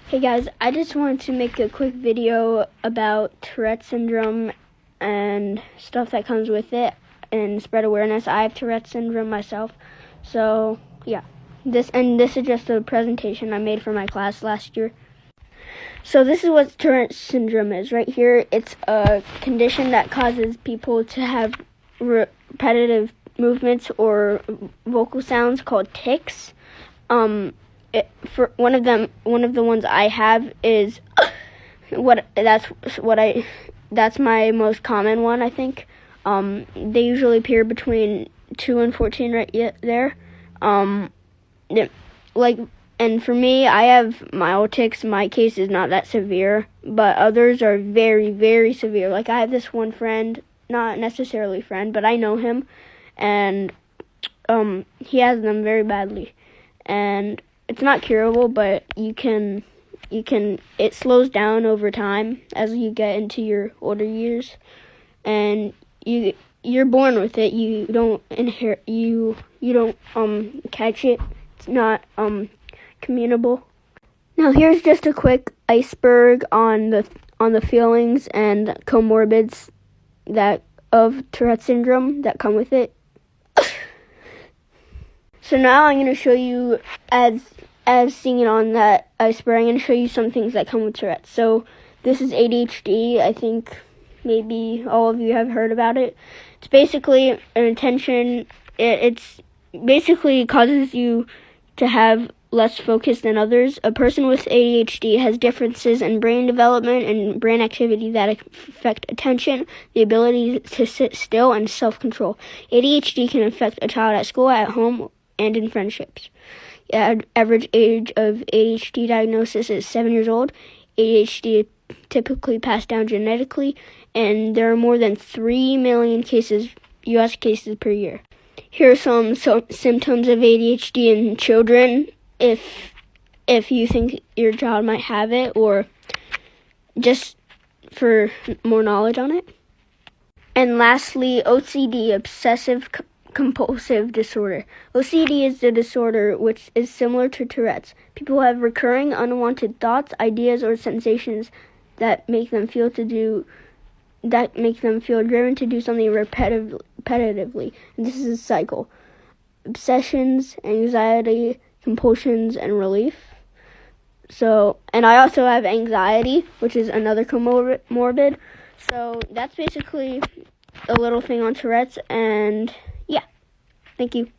Hey guys, I just wanted to make a quick video about Tourette Syndrome and stuff that comes with it and spread awareness. I have Tourette Syndrome myself, so yeah. This is just a presentation I made for my class last year. So this is what Tourette Syndrome is. Right here, it's a condition that causes people to have repetitive movements or vocal sounds called tics. For one of the ones I have is that's my most common one, I think. They usually appear between 2 and 14 right there. And for me, I have mild tics. My case is not that severe, but others are very, very severe. Like I have this one friend, not necessarily friend, but I know him, and he has them very badly. And it's not curable, but it slows down over time as you get into your older years, and you're born with it. You don't inherit, you don't catch it. It's not communicable. Now here's just a quick iceberg on the feelings and comorbids of Tourette syndrome that come with it. So now I'm going to show you, as seen on that iceberg, I'm going to show you some things that come with Tourette. So this is ADHD. I think maybe all of you have heard about it. It's basically an attention. It's basically causes you to have less focus than others. A person with ADHD has differences in brain development and brain activity that affect attention, the ability to sit still, and self-control. ADHD can affect a child at school, at home, and in friendships. The average age of ADHD diagnosis is 7 years old. ADHD is typically passed down genetically, and there are more than 3 million U.S. cases per year. Here are some symptoms of ADHD in children, if you think your child might have it, or just for more knowledge on it. And lastly, OCD, obsessive compulsive disorder. OCD is the disorder which is similar to Tourette's. People have recurring unwanted thoughts, ideas, or sensations that make them feel driven to do something repetitively. And this is a cycle. Obsessions, anxiety, compulsions, and relief. And I also have anxiety, which is another comorbid. So that's basically a little thing on Tourette's, and yeah, thank you.